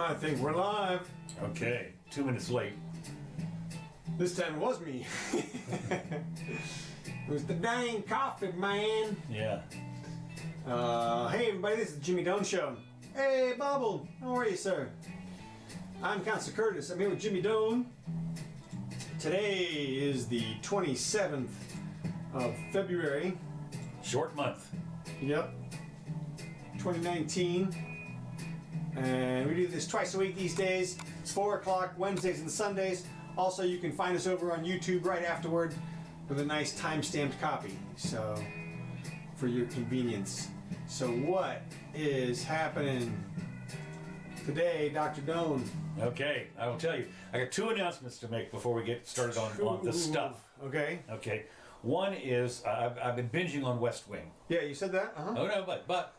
I think we're live. Okay, 2 minutes late. This time it was me. It was the dang coffee man. Yeah. Hey everybody, this is the Jimmy Doane Show. Hey Bobble, how are you, sir? I'm Counselor Curtis. I'm here with Jimmy Doane. Today is the 27th of February. Short month. Yep. 2019. And we do this twice a week these days. It's 4 o'clock, Wednesdays and Sundays. Also, you can find us over on YouTube right afterward with a nice time-stamped copy. So, for your convenience. So what is happening today, Dr. Doane? Okay, I will tell you. I got two announcements to make before we get started on the stuff. Okay. Okay. One is I've been binging on West Wing. Yeah, you said that? Uh-huh. Oh no, but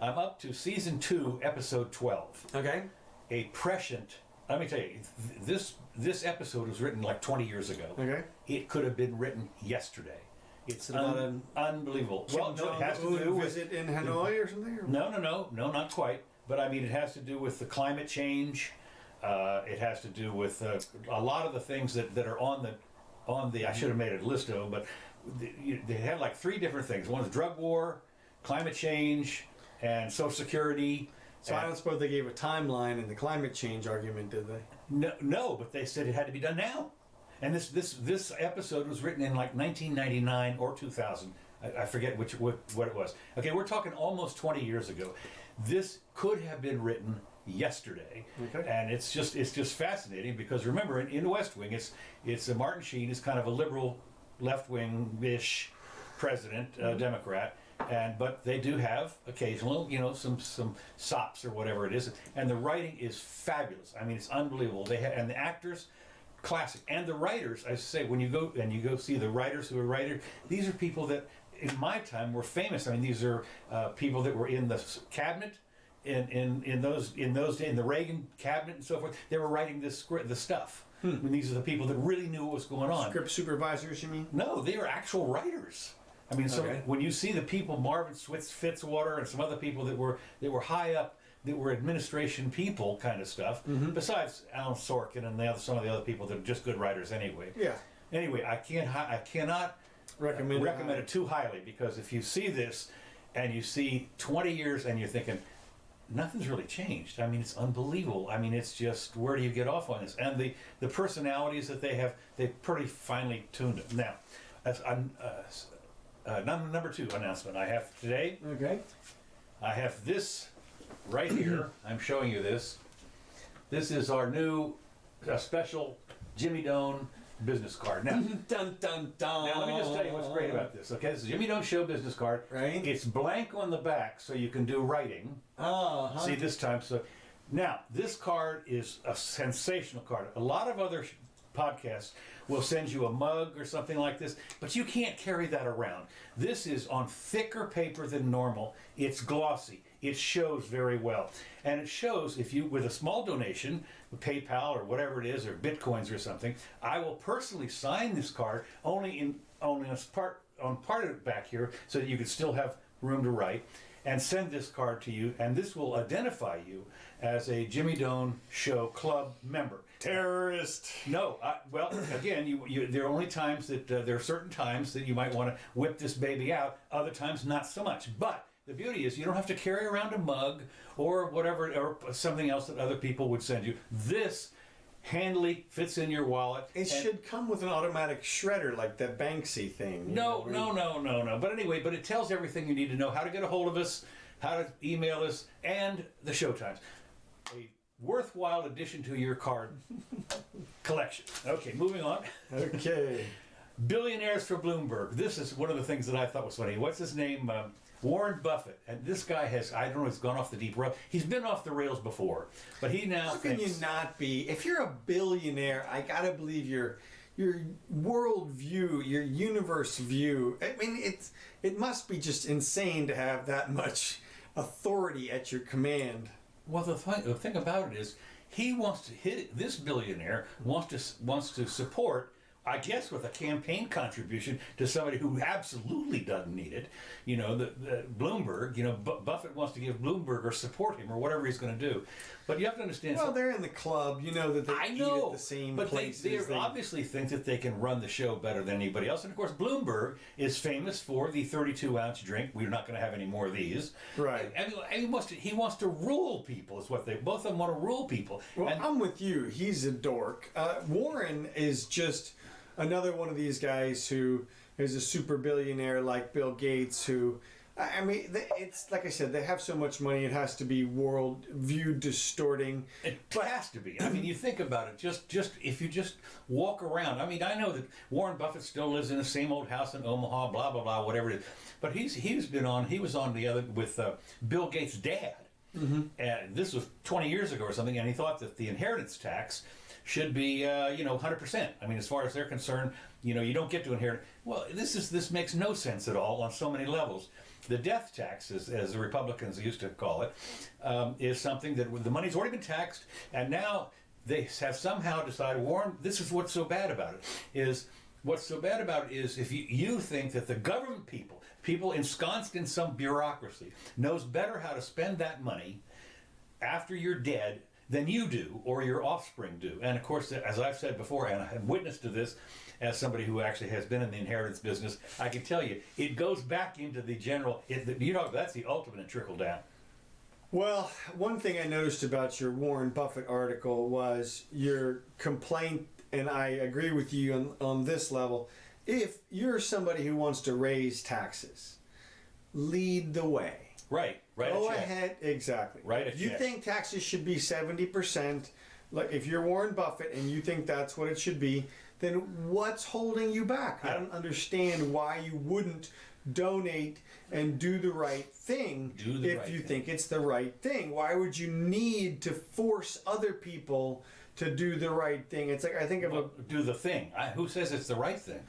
I'm up to season 2, episode 12. Okay. A prescient. Let me tell you, this episode was written like 20 years ago. Okay. It could have been written yesterday. It's about unbelievable. Well, no, it has to do with visit in Hanoi or something? Or? No, not quite. But I mean, it has to do with the climate change. It has to do with a lot of the things that are on the. I should have made a list of them, but they had like 3 different things. One is drug war, climate change, and Social Security. So I don't suppose they gave a timeline in the climate change argument, did they? No, but they said it had to be done now. And this episode was written in like 1999 or 2000. I forget what it was. Okay, we're talking almost 20 years ago. This could have been written yesterday. Okay. And it's just fascinating because remember in the West Wing it's Martin Sheen is kind of a liberal left-wing-ish president, Democrat. But they do have occasional, some sops or whatever it is, and the writing is fabulous. I mean, it's unbelievable. And the actors, classic, and the writers. I say when you go see the writers who are writers, these are people that in my time were famous. I mean, these are people that were in the cabinet in those days, in the Reagan cabinet and so forth. They were writing this stuff. I mean, these are the people that really knew what was going on. Script supervisors, you mean? No, they are actual writers. I mean, so when you see the people, Marvin Fitzwater and some other people that were high up, that were administration people kind of stuff, besides Alan Sorkin and some of the other people that are just good writers anyway. Yeah. Anyway, I cannot recommend it too highly, because if you see this and you see 20 years and you're thinking, nothing's really changed. I mean, it's unbelievable. I mean, it's just, where do you get off on this? And the personalities that they have, they've pretty finely tuned it. Now, number 2 announcement I have today. Okay. I have this right here. I'm showing you this. This is our new special Jimmy Doane business card. Now, dun, dun, dun. Now, let me just tell you what's great about this. Okay, this is Jimmy Doane Show business card. Right. It's blank on the back, so you can do writing. Oh, See, this time. So now, this card is a sensational card. A lot of other podcasts will send you a mug or something like this, but you can't carry that around. This is on thicker paper than normal. It's glossy. It shows very well. And it shows, if you, with a small donation, PayPal or whatever it is, or Bitcoins or something, I will personally sign this card only on part of it back here, so that you can still have room to write, and send this card to you, and this will identify you as a Jimmy Doane Show Club member. Terrorist. No, well, again, there are only times that there are certain times that you might want to whip this baby out. Other times, not so much. But the beauty is, you don't have to carry around a mug or whatever, or something else that other people would send you. This handily fits in your wallet. It should come with an automatic shredder, like that Banksy thing. No. But anyway, it tells everything you need to know: how to get a hold of us, how to email us, and the show times. A worthwhile addition to your card collection. Okay, moving on. Okay. Billionaires for Bloomberg. This is one of the things that I thought was funny. What's his name? Warren Buffett. And this guy has, I don't know, he's gone off the deep road. He's been off the rails before. But he now How can you not be? If you're a billionaire, I gotta believe your world view, your universe view. I mean, it must be just insane to have that much authority at your command. Well, the thing about it is, this billionaire wants to support I guess with a campaign contribution to somebody who absolutely doesn't need it. You know, the Bloomberg, you know, Buffett wants to give Bloomberg or support him or whatever he's going to do. But you have to understand. Well, they're in the club. You know that they eat at the same places. But they obviously think that they can run the show better than anybody else. And of course, Bloomberg is famous for the 32-ounce drink. We're not going to have any more of these. Right. And he wants to rule people. Is what they both of them want to rule people. Well, and, I'm with you. He's a dork. Warren is just another one of these guys who is a super billionaire like Bill Gates who, I mean, it's like I said, they have so much money, it has to be world view distorting. It has to be. I mean, you think about it, just if you just walk around. I mean, I know that Warren Buffett still lives in the same old house in Omaha, blah, blah, blah, whatever it is. But he was on the other with Bill Gates' dad. Mm-hmm. And this was 20 years ago or something, and he thought that the inheritance tax should be, 100%. I mean, as far as they're concerned, you don't get to inherit. Well, this makes no sense at all on so many levels. The death tax, as the Republicans used to call it, is something that the money's already been taxed, and now they have somehow decided, Warren, this is what's so bad about it, is if you think that the government people ensconced in some bureaucracy, knows better how to spend that money after you're dead than you do or your offspring do. And of course, as I've said before, and I have witness to this as somebody who actually has been in the inheritance business, I can tell you, it goes back into the general, that's the ultimate trickle down. Well, one thing I noticed about your Warren Buffett article was your complaint, and I agree with you on this level. If you're somebody who wants to raise taxes, lead the way. Right. Go ahead, exactly. If you think taxes should be 70%, like if you're Warren Buffett and you think that's what it should be, then what's holding you back? Yeah. I don't understand why you wouldn't donate and do the right thing if you think it's the right thing. Why would you need to force other people to do the right thing? It's like, I think of do the thing. Who says it's the right thing?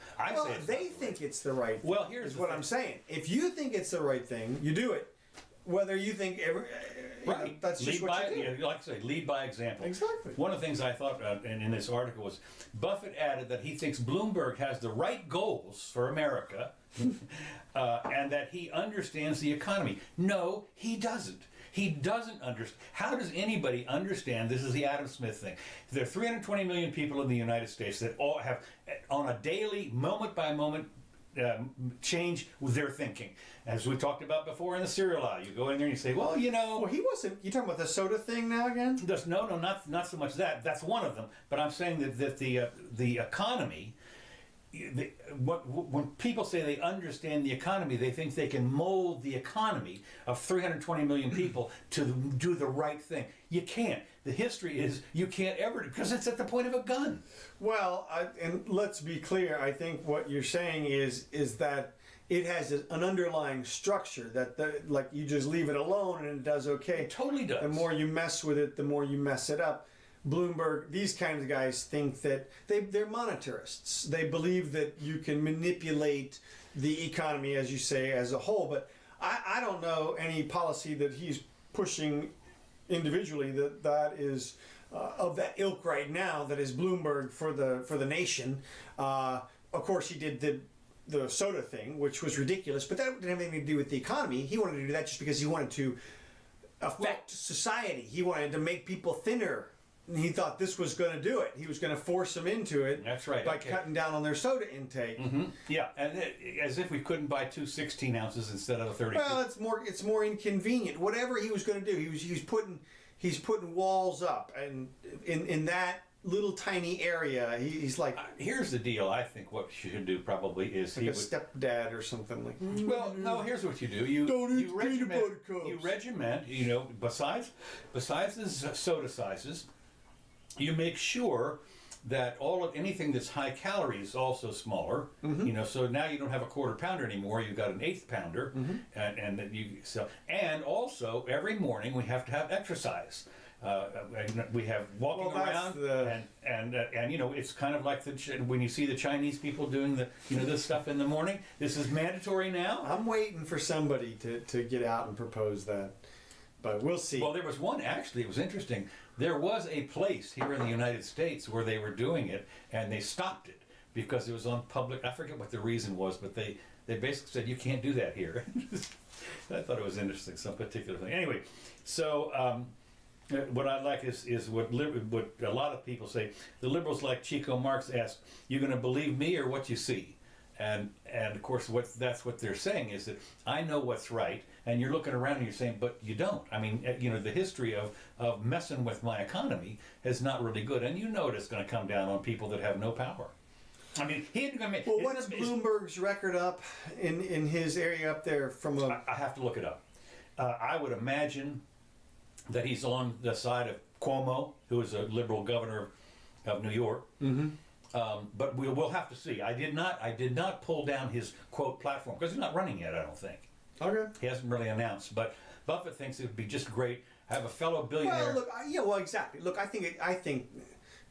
They think it's the right thing. Well, here's what I'm saying. If you think it's the right thing, you do it. Whether you think that's just what you do. Yeah, like I say, lead by example. Exactly. One of the things I thought in this article was Buffett added that he thinks Bloomberg has the right goals for America and that he understands the economy. No, he doesn't. He doesn't understand. How does anybody understand? This is the Adam Smith thing. There are 320 million people in the United States that all have, on a daily, moment by moment, change with their thinking. As we talked about before in the cereal aisle, you go in there and you say, well, he wasn't. You talking about the soda thing now again? No, not so much that. That's one of them. But I'm saying that the economy. When people say they understand the economy, they think they can mold the economy of 320 million people to do the right thing. You can't. The history is you can't ever, because it's at the point of a gun. Well, and let's be clear. I think what you're saying is that it has an underlying structure that like you just leave it alone and it does okay. It totally does. The more you mess with it, the more you mess it up. Bloomberg, these kinds of guys think that they're monetarists. They believe that you can manipulate the economy, as you say, as a whole. But I don't know any policy that he's pushing individually that is of that ilk right now. That is Bloomberg for the nation. Of course, he did the soda thing, which was ridiculous, but that didn't have anything to do with the economy. He wanted to do that just because he wanted to affect society. He wanted to make people thinner. He thought this was going to do it. He was going to force them into it. That's right. By cutting down on their soda intake. Mm-hmm. Yeah, and as if we couldn't buy two 16 ounces instead of a 32. Well, it's more inconvenient. Whatever he was going to do, he's putting walls up, and in that little tiny area, he's like. Here's the deal. I think what you should do probably is like stepdad or something like. Well, no. Here's what you do. You regiment. Besides the soda sizes. You make sure that anything that's high calorie is also smaller. Mm-hmm. So now you don't have a quarter pounder anymore. You've got an eighth pounder, mm-hmm. and that you sell. And also every morning we have to have exercise. We have walking around, and it's kind of like when you see the Chinese people doing this stuff in the morning. This is mandatory now. I'm waiting for somebody to get out and propose that. But we'll see. Well, there was one, actually, it was interesting. There was a place here in the United States where they were doing it, and they stopped it because it was on public. I forget what the reason was, but they basically said you can't do that here. I thought it was interesting, some particular thing. Anyway, so what I like is what a lot of people say. The liberals, like Chico Marx, ask, "You going to believe me or what you see?" And of course, that's what they're saying is that I know what's right, and you're looking around and you're saying, but you don't. I mean, the history of messing with my economy is not really good, and it's going to come down on people that have no power. I mean, well, what's Bloomberg's record up in his area up there from a... I have to look it up. I would imagine that he's on the side of Cuomo, who is a liberal governor of New York. Mm-hmm. But we'll have to see. I did not pull down his quote platform because he's not running yet. I don't think. Okay. He hasn't really announced, but Buffett thinks it would be just great to have a fellow billionaire. Well, look, exactly. Look, I think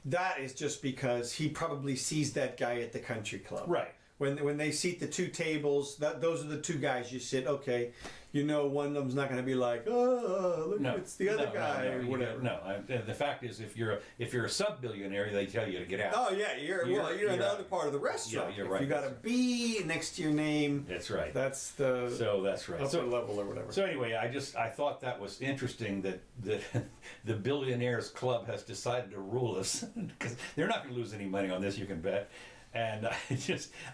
that is just because he probably sees that guy at the country club. Right. When they seat the two tables, those are the two guys you sit. Okay, one of them's not going to be like, oh, look, it's the other guy or whatever. The fact is, if you're a sub-billionaire, they tell you to get out. Oh yeah, you're in the other part of the restaurant. Yeah, you're right. You got a B next to your name. That's right. That's right. Upper level or whatever. So anyway, I thought that was interesting that the Billionaires Club has decided to rule us because they're not going to lose any money on this. You can bet. And I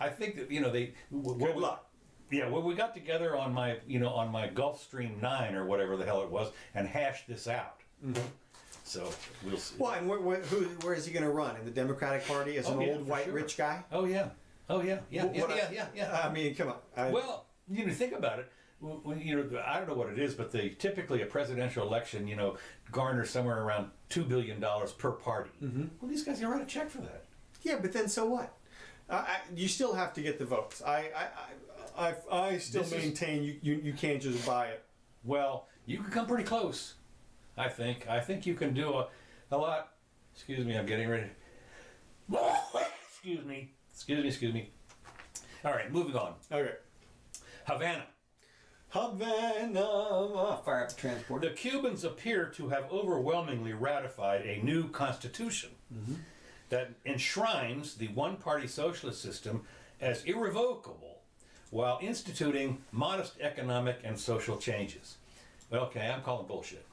think that they good luck. Yeah, well, we got together on my Gulfstream 9 or whatever the hell it was and hashed this out. Mm-hmm. So we'll see. Well, and where is he going to run? In the Democratic Party as an old white rich guy? Oh yeah. Yeah. I mean, come on. Well, think about it. When, I don't know what it is, but typically a presidential election, garners somewhere around $2 billion per party. Mm-hmm. Well, these guys can write a check for that. Yeah, but then so what? You still have to get the votes. I still maintain you can't just buy it. Well, you can come pretty close. I think you can do a lot. Excuse me, I'm getting ready. Excuse me. All right, moving on. Okay. Havana. Fire up the transporter. The Cubans appear to have overwhelmingly ratified a new constitution. Mm-hmm. That enshrines the one-party socialist system as irrevocable while instituting modest economic and social changes. Well, okay, I'm calling bullshit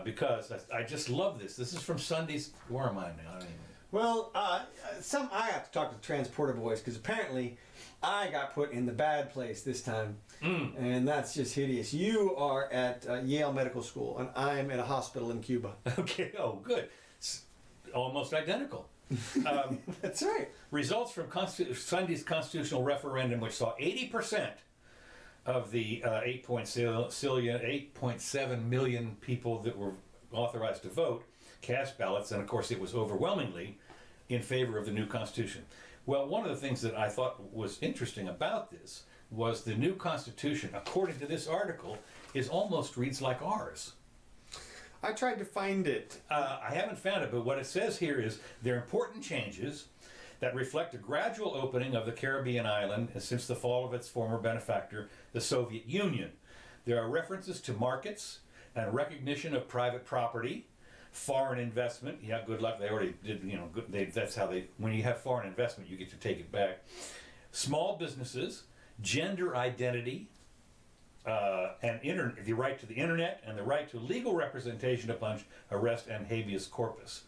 because I just love this. This is from Sunday's... Where am I now? Well, I have to talk to the transporter boys because apparently I got put in the bad place this time, and that's just hideous. You are at Yale Medical School, and I'm at a hospital in Cuba. Okay, oh, good. It's almost identical. That's right. Results from Sunday's constitutional referendum, which saw 80% of the 8.7 million people that were authorized to vote cast ballots, and of course it was overwhelmingly in favor of the new constitution. Well, one of the things that I thought was interesting about this was the new constitution, according to this article, almost reads like ours. I tried to find it. I haven't found it, but what it says here is there are important changes that reflect a gradual opening of the Caribbean island since the fall of its former benefactor, the Soviet Union. There are references to markets and recognition of private property, foreign investment. Yeah, good luck. They already did, that's how when you have foreign investment, you get to take it back. Small businesses, gender identity, and the right to the internet, and the right to legal representation upon arrest and habeas corpus.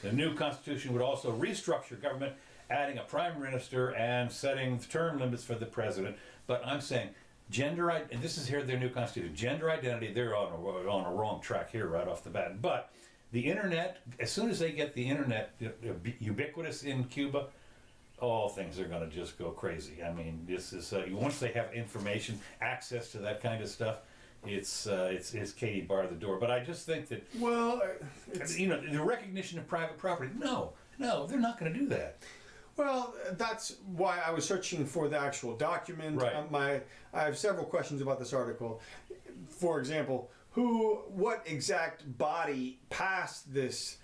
The new constitution would also restructure government, adding a prime minister and setting term limits for the president. But I'm saying and this is here their new constitution. Gender identity, they're on a wrong track here right off the bat. But the internet, as soon as they get the internet ubiquitous in Cuba, all things are going to just go crazy. I mean, this is once they have information, access to that kind of stuff, it's Katie bar the door. But I just think that the recognition of private property. No, they're not going to do that. Well, that's why I was searching for the actual document. Right. I have several questions about this article. For example, what exact body passed this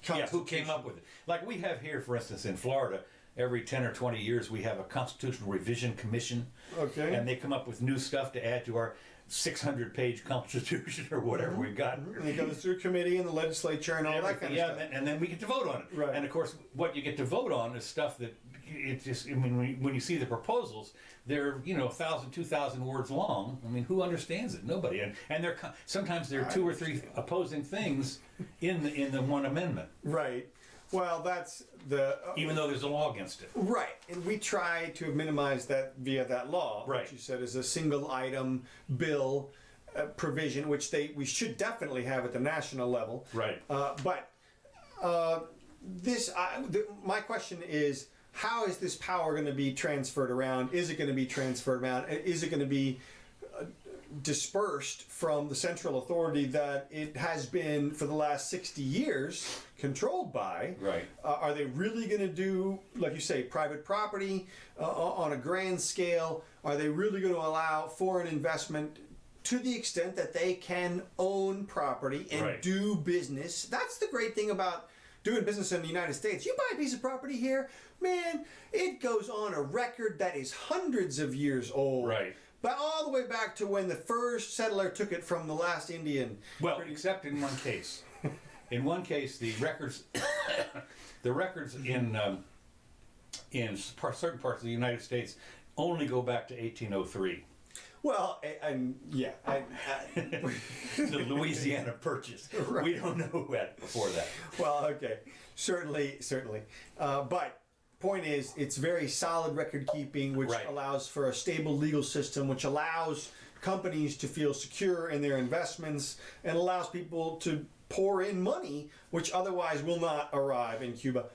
constitution? Yeah, who came up with it? Like we have here, for instance, in Florida, every 10 or 20 years we have a constitutional revision commission. Okay. And they come up with new stuff to add to our 600-page constitution or whatever we've got. And it goes through committee and the legislature and all that kind of stuff. And then we get to vote on it. Right. And of course, what you get to vote on is stuff that it just. I mean, when you see the proposals, they're 1,000, 2,000 words long. I mean, who understands it? Nobody. And sometimes there are two or three opposing things in the one amendment. Right. Well, that's the... even though there's a law against it. Right. And we try to minimize that via that law, Right. which you said is a single item bill provision, which we should definitely have at the national level. Right. But my question is, how is this power going to be transferred around? Is it going to be transferred around? Is it going to be dispersed from the central authority that it has been for the last 60 years controlled by? Right. Are they really going to do, like you say, private property on a grand scale? Are they really going to allow foreign investment to the extent that they can own property and Right. do business? That's the great thing about doing business in the United States. You buy a piece of property here, man, it goes on a record that is hundreds of years old. Right. But all the way back to when the first settler took it from the last Indian. Well, except in one case. In one case, the records, in certain parts of the United States only go back to 1803. Well, The Louisiana Purchase. Right. We don't know who had before that. well, okay, certainly. But point is, it's very solid record keeping, which Right. allows for a stable legal system, which allows companies to feel secure in their investments and allows people to pour in money, which otherwise will not arrive in Cuba.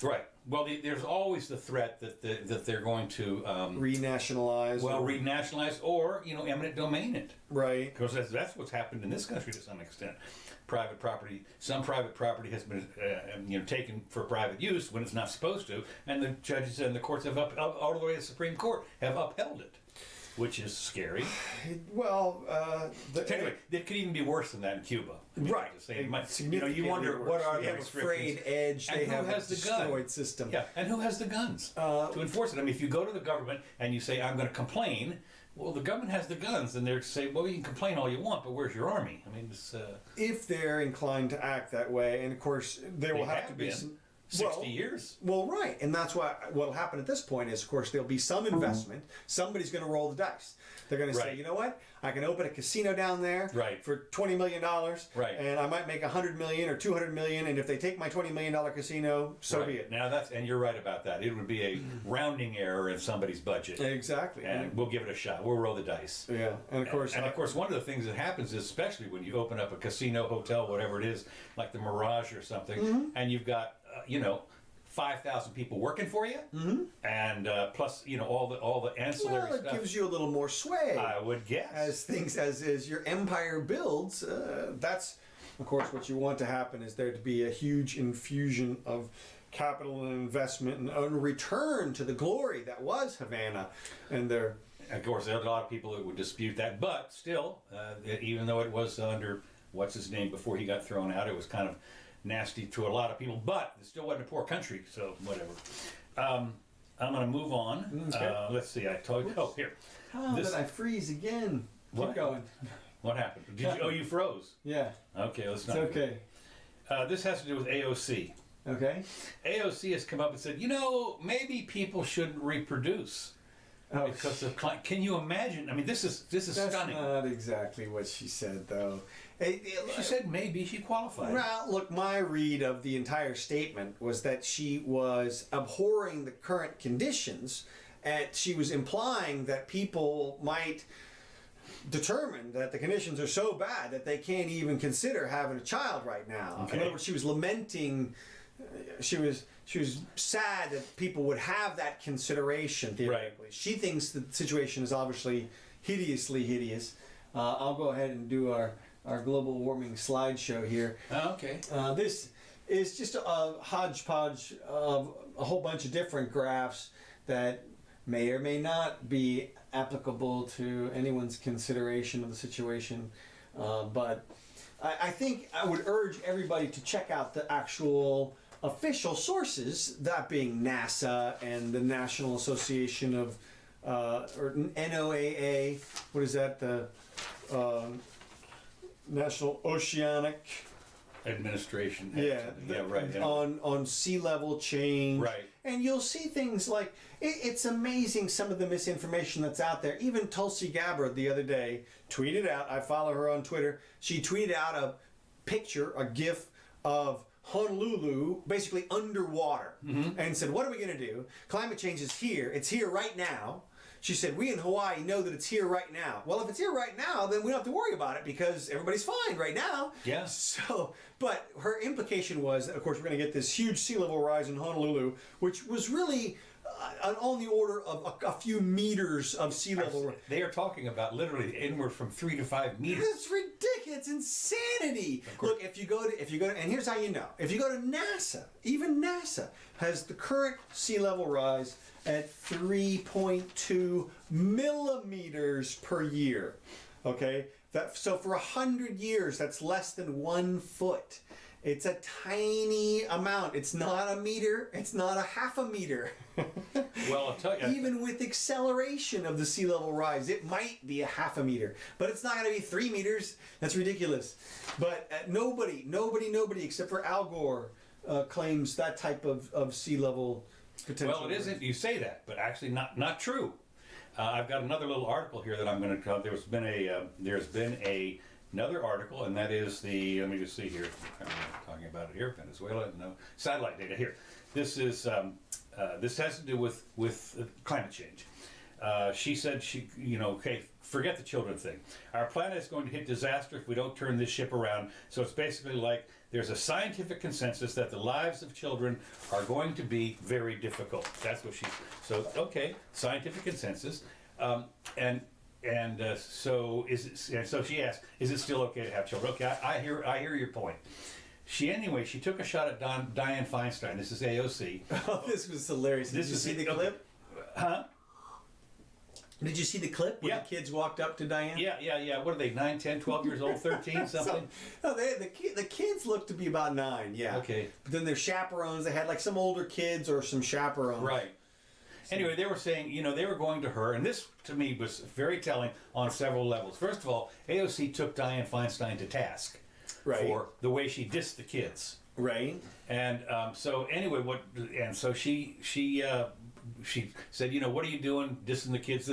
Right. Well, there's always the threat that they're going to Renationalize. renationalize or eminent domain it. Right. Because that's what's happened in this country to some extent. Private property, some private property has been taken for private use when it's not supposed to, and the judges and the courts have all the way to the Supreme Court have upheld it, which is scary. Well, Anyway, it could even be worse than that in Cuba. I mean, right. just saying, you Significantly wonder worse. what are They the have a restrictions. frayed edge. And They who have a has the gun? destroyed system. Yeah, and who has the guns to enforce it? I mean, if you go to the government and you say, I'm going to complain, well, the government has the guns, and they're say, well, you can complain all you want, but where's your army? I mean, it's... If they're inclined to act that way, and of course there will have to be been. some 60 years. Well, right, and that's why what'll happen at this point is, of course, there'll be some investment. Somebody's going to roll the dice. They're going to say, Right. you know what? I can open a casino down there Right. for $20 million, Right. and I might make $100 million or $200 million. And if they take my $20 million casino, so Right. be it. Now and you're right about that. It would be a rounding error in somebody's budget, Exactly. and we'll give it a shot. We'll roll the dice. Yeah, and of course, one of the things that happens is, especially when you open up a casino, hotel, whatever it is, like the Mirage or something, Mm-hmm. and you've got 5,000 people working for you, and plus all the ancillary well, it stuff. gives you a little more sway. I would guess. As your empire builds, that's of course what you want to happen, is there to be a huge infusion of capital and investment and a return to the glory that was Havana. And there, Of course, there are a lot of people that would dispute that, but still, even though it was under what's his name before he got thrown out, it was kind of nasty to a lot of people, but it still wasn't a poor country, so whatever. I'm going to move on. Okay. Let's see, I told you. Oh, here. did I freeze again? What? Keep going. What happened? You froze. Yeah, Okay, let's it's not. okay. This has to do with AOC. Okay. AOC has come up and said, maybe people shouldn't reproduce. Oh, Because of can you imagine? I mean, this is that's stunning. not exactly what she said, though. She said maybe she qualified. Well, look, my read of the entire statement was that she was abhorring the current conditions, and she was implying that people might determine that the conditions are so bad that they can't even consider having a child right now. Okay. In other words, she was lamenting. She was sad that people would have that consideration theoretically. Right. She thinks the situation is obviously hideously hideous. I'll go ahead and do our global warming slideshow here. Oh, okay. This is just a hodgepodge of a whole bunch of different graphs that may or may not be applicable to anyone's consideration of the situation. But I think I would urge everybody to check out the actual official sources, that being NASA and the National Association of, or NOAA, what is that, the National Oceanic Administration. yeah, Right. Yeah. on sea level change. Right. And you'll see things like it's amazing some of the misinformation that's out there. Even Tulsi Gabbard the other day tweeted out. I follow her on Twitter. She tweeted out a picture, a GIF of Honolulu basically underwater, and said, "What are we going to do? Climate change is here. It's here right now." She said, "We in Hawaii know that it's here right now." Well, if it's here right now, then we don't have to worry about it because everybody's fine right now. Yeah. So, but her implication was that, of course, we're going to get this huge sea level rise in Honolulu, which was really on the order of a few meters of sea level. They are talking about literally inward from 3 to 5 meters. It's ridiculous. It's insanity. Look, if you go to, and here's how you know. If you go to NASA, even NASA has the current sea level rise at 3.2 millimeters per year. Okay, so for 100 years, that's less than 1 foot. It's a tiny amount. It's not a meter. It's not a half a meter. Well, I'll tell you. Even with acceleration of the sea level rise, it might be a half a meter, but it's not going to be 3 meters. That's ridiculous. But nobody except for Al Gore claims that type of sea level potential. Well, it isn't. You say that, but actually not true. I've got another little article here that I'm going to. There's been another article, and that is the. Let me just see here. I'm talking about it here. Venezuela, no satellite data here. This is this has to do with climate change. She said okay, forget the children thing. Our planet is going to hit disaster if we don't turn this ship around. So it's basically like there's a scientific consensus that the lives of children are going to be very difficult. That's what so okay, scientific consensus, and so so she asked, is it still okay to have children? Okay, I hear your point. She took a shot at Dianne Feinstein. This is AOC. Oh, this was hilarious. Did you see the clip? Huh? Did you see the clip where the kids walked up to Diane? Yeah. What are they, 9, 10, 12 years old, 13, something? No, the kids looked to be about 9, yeah. Okay. But then their chaperones, they had like some older kids or some chaperones. Right. Anyway, they were saying, they were going to her, and this to me was very telling on several levels. First of all, AOC took Dianne Feinstein to task for the way she dissed the kids. Right. And so anyway, so she said, what are you doing dissing the kids?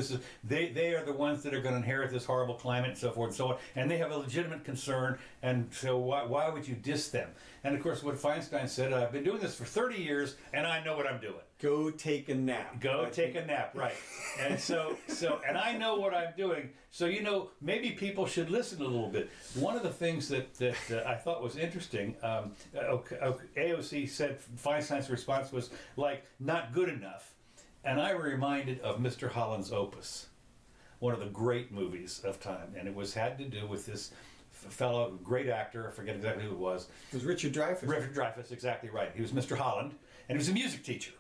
They are the ones that are going to inherit this horrible climate and so forth and so on, and they have a legitimate concern, and so why would you diss them? And of course, what Feinstein said, I've been doing this for 30 years, and I know what I'm doing. Go take a nap. Go take a nap, right. And so and I know what I'm doing, so maybe people should listen a little bit. One of the things that I thought was interesting, AOC said Feinstein's response was like, not good enough. And I were reminded of Mr. Holland's Opus, one of the great movies of time, and it had to do with this fellow, great actor, I forget exactly who it was. It was Richard Dreyfuss. Richard Dreyfuss, exactly right. He was Mr. Holland, and he was a music teacher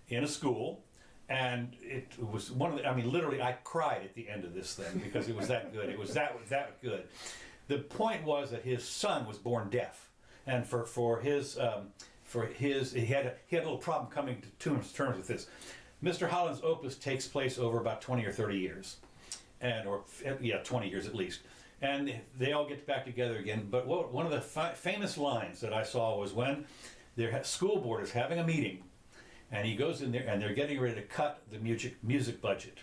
in a school, and it was literally I cried at the end of this thing because it was that good. It was that good. The point was that his son was born deaf, and for his he had a little problem coming to terms with this. Mr. Holland's Opus takes place over about 20 or 30 years, 20 years at least. And they all get back together again. But one of the famous lines that I saw was when their school board is having a meeting, and he goes in there, and they're getting ready to cut the music budget.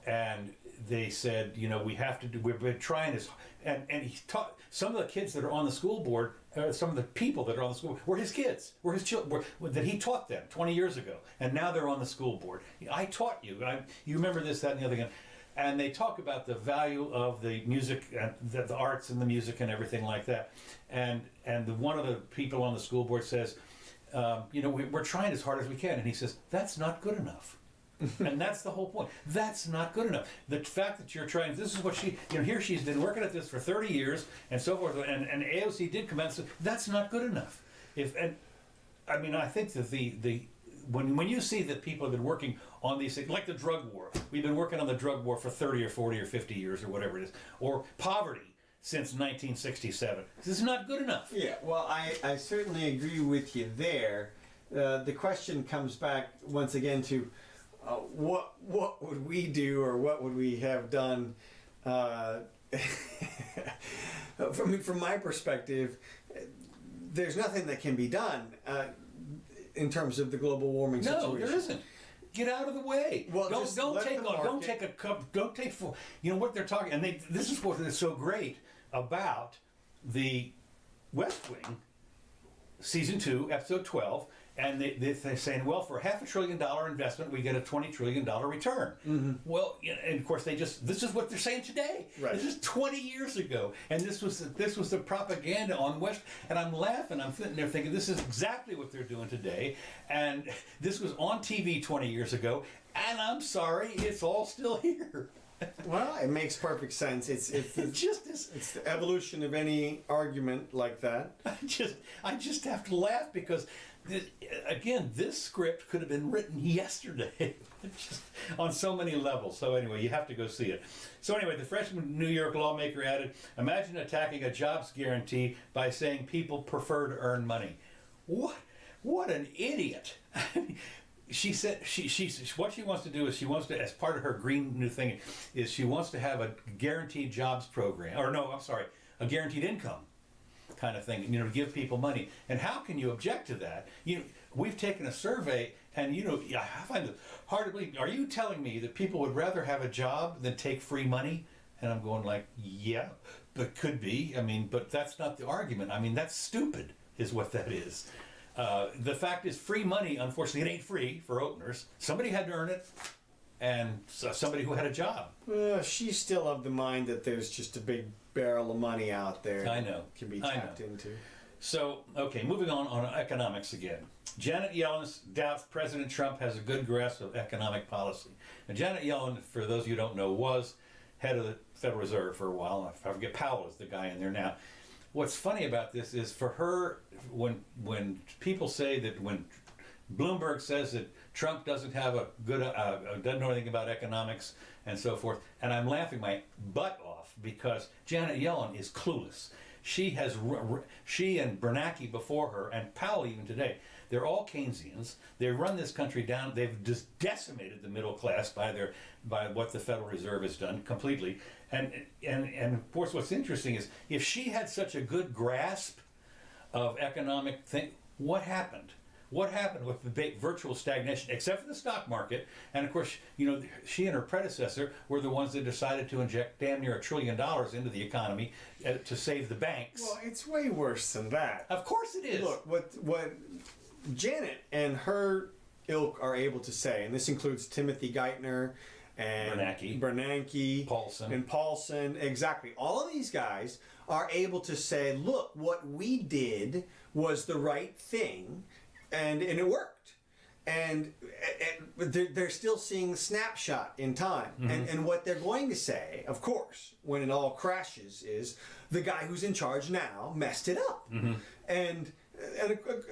And they said, we have to do, we've been trying this. And he taught, some of the kids that are on the school board, some of the people that are on the school board, were his kids, were his children, that he taught them 20 years ago. And now they're on the school board. I taught you. You remember this, that, and the other thing. And they talk about the value of the music, and the arts and the music and everything like that. And one of the people on the school board says, we're trying as hard as we can. And he says, that's not good enough. And that's the whole point. That's not good enough. The fact that you're trying, this is what here she's been working at this for 30 years and so forth, and AOC did come out and say, that's not good enough. I think that when you see that people have been working on these things, like the drug war, we've been working on the drug war for 30 or 40 or 50 years or whatever it is, or poverty, since 1967. This is not good enough. Yeah, well, I certainly agree with you there. The question comes back once again to what would we do, or what would we have done? From my perspective, there's nothing that can be done in terms of the global warming situation. No, there isn't. Get out of the way. Well, don't take you know what they're talking, and this is what is so great about the West Wing, season 2, episode 12, and they're saying, well, for $500 billion investment, we get a $20 trillion return. Mm-hmm. Well, and of course this is what they're saying today. Right. This is 20 years ago, and this was the propaganda on West. And I'm laughing. I'm sitting there thinking, this is exactly what they're doing today, and this was on TV 20 years ago. And I'm sorry, it's all still here. Well, it makes perfect sense. It's the evolution of any argument like that. I just have to laugh because, this script could have been written yesterday, just on so many levels. So anyway, you have to go see it. So anyway, the freshman New York lawmaker added, "Imagine attacking a jobs guarantee by saying people prefer to earn money." What an idiot! She said what she wants to do is she wants to, as part of her green new thing, is she wants to have a guaranteed jobs program, or no, I'm sorry, a guaranteed income kind of thing, to give people money. And how can you object to that? We've taken a survey, and I find it hard to believe. Are you telling me that people would rather have a job than take free money? And I'm going like, yeah, but could be. But that's not the argument. That's stupid, is what that is. The fact is, free money, unfortunately, it ain't free for openers. Somebody had to earn it, and somebody who had a job. She's still of the mind that there's just a big barrel of money out there. I know. Can be tapped into. So, okay, moving on economics again. Janet Yellen doubts President Trump has a good grasp of economic policy. Now, Janet Yellen, for those of you who don't know, was head of the Federal Reserve for a while. I forget, Powell is the guy in there now. What's funny about this is, for her, when people say that, when Bloomberg says that Trump doesn't have a good, doesn't know anything about economics and so forth, and I'm laughing my butt off because Janet Yellen is clueless. She and Bernanke before her, and Powell even today, they're all Keynesians. They run this country down. They've just decimated the middle class by what the Federal Reserve has done completely. And of course, what's interesting is, if she had such a good grasp of economic thing, what happened? What happened with the virtual stagnation, except for the stock market? And of course, she and her predecessor were the ones that decided to inject damn near $1 trillion into the economy to save the banks. Well, it's way worse than that. Of course it is. Look, what Janet and her ilk are able to say, and this includes Timothy Geithner and Bernanke, Paulson, exactly. All of these guys are able to say, look, what we did was the right thing, and it worked. And they're still seeing the snapshot in time. Mm-hmm. And what they're going to say, of course, when it all crashes, is the guy who's in charge now messed it up. Mm-hmm. And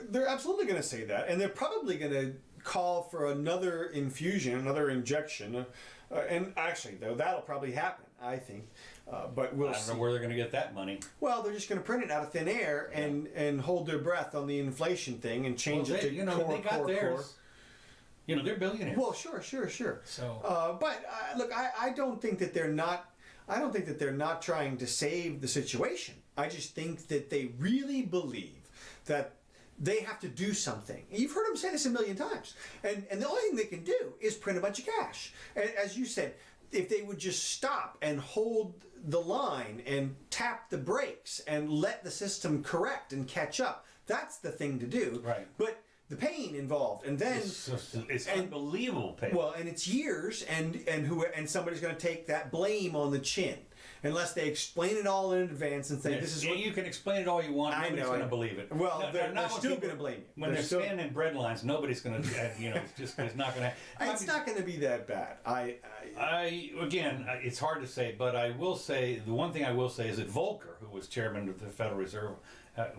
they're absolutely going to say that. And they're probably going to call for another infusion, another injection. And actually, though, that'll probably happen, I think. But we'll see. I don't know where they're going to get that money. Well, they're just going to print it out of thin air and hold their breath on the inflation thing and change it to core. They're billionaires. Well, sure. So, but look, I don't think that they're not. I don't think that they're not trying to save the situation. I just think that they really believe that they have to do something. You've heard them say this a million times. And the only thing they can do is print a bunch of cash. And as you said, if they would just stop and hold the line and tap the brakes and let the system correct and catch up, that's the thing to do. Right. But the pain involved, and then it's unbelievable pain. Well, and it's years, and somebody's going to take that blame on the chin, unless they explain it all in advance and say this is what you can explain it all you want. Nobody's going to believe it. Well, they're still going to blame you when they're spanning bread lines. Nobody's going to. It's not going to. It's not going to be that bad. Again, it's hard to say, but I will say the one thing I will say is that Volcker, who was chairman of the Federal Reserve,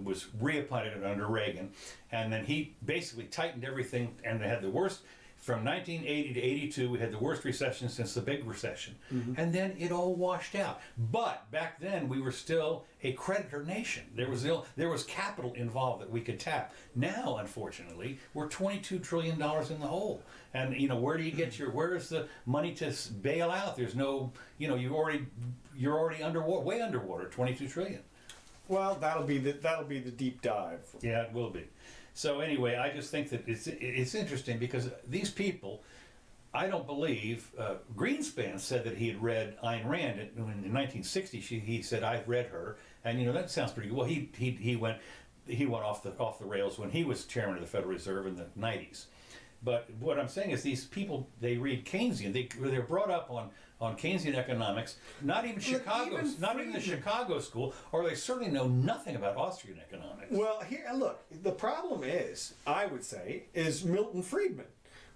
was reappointed under Reagan, and then he basically tightened everything, and they had the worst. from 1980 to 82, we had the worst recession since the big recession. And then it all washed out. But back then, we were still a creditor nation. There was capital involved that we could tap. Now, unfortunately, we're $22 trillion in the hole. And, you know, where is the money to bail out? There's no, you know, you're already underwater, way underwater, 22 trillion. Well, that'll be the deep dive. Yeah, it will be. So anyway, I just think that it's interesting because these people, I don't believe, Greenspan said that he had read Ayn Rand in 1960. He said, I've read her, and you know that sounds pretty good. Well, he went off the rails when he was chairman of the Federal Reserve in the 90s. But what I'm saying is these people, they read Keynesian. They're brought up on Keynesian economics, not even the Chicago school, or they certainly know nothing about Austrian economics. Well, here, look, the problem is, I would say, is Milton Friedman.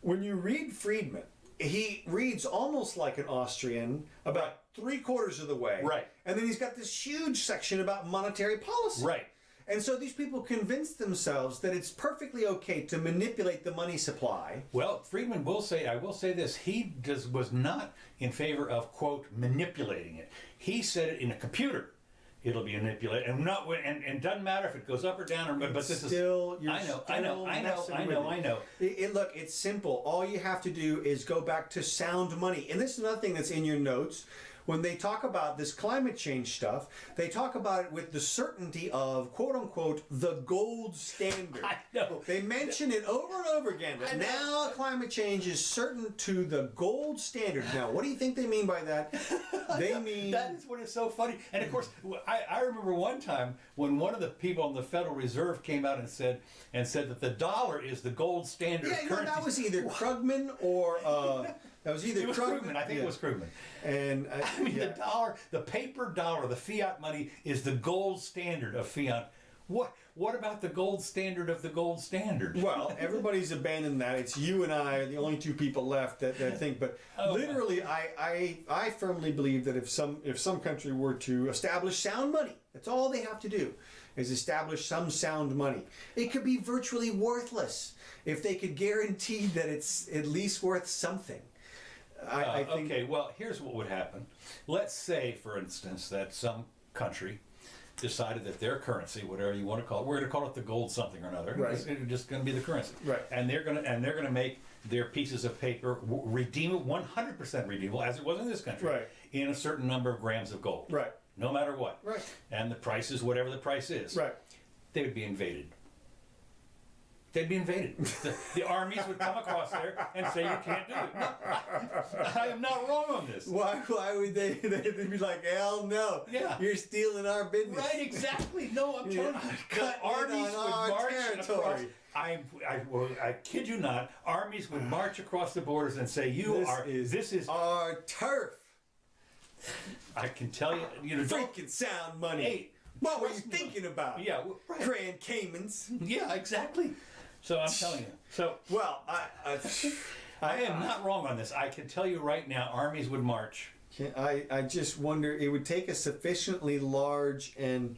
When you read Friedman, he reads almost like an Austrian about 3/4 of the way. Right. And then he's got this huge section about monetary policy. Right. And so these people convince themselves that it's perfectly okay to manipulate the money supply. Well, Friedman I will say this, he was not in favor of, quote, manipulating it. He said it in a computer. It'll be manipulated, and doesn't matter if it goes up or down, but this still, is... I know. Look, it's simple. All you have to do is go back to sound money. And this is another thing that's in your notes. When they talk about this climate change stuff, they talk about it with the certainty of, quote unquote, the gold standard. I know. They mention it over and over again, that now climate change is certain to the gold standard. Now, what do you think they mean by that? They mean... That is what is so funny. And of course, I remember one time when one of the people on the Federal Reserve came out and said that the dollar is the gold standard currency. That was either Krugman or... That was either Krugman. I think it was Krugman. And I mean, the dollar, the paper dollar, the fiat money is the gold standard of fiat. What about the gold standard of the gold standard? Well, everybody's abandoned that. It's you and I are the only two people left that think. But literally, I firmly believe that if some country were to establish sound money, that's all they have to do, is establish some sound money. It could be virtually worthless if they could guarantee that it's at least worth something. I think. Okay, well, here's what would happen. Let's say, for instance, that some country decided that their currency, whatever you want to call it, we're going to call it the gold something or another. Right. It's just going to be the currency. Right. And they're going to make their pieces of paper redeemable, 100% redeemable, as it was in this country, Right. in a certain number of grams of gold. Right. No matter what. Right. And the price is whatever the price is. Right. They would be invaded. They'd be invaded. The armies would come across there and say, you can't do it. No, I am not wrong on this. Why would they? They'd be like, hell no. Yeah. You're stealing our business. Right, exactly. No, I'm telling you. Cut The armies in on would our march territory. across. I kid you not. Armies would march across the borders and say, this is our turf. I can tell you, Freaking sound money. Hey, what were you trust me. thinking about? Yeah, right. Grand Caymans. Yeah, exactly. So I'm telling you. So Well, I am not wrong on this. I can tell you right now, armies would march. I just wonder, it would take a sufficiently large and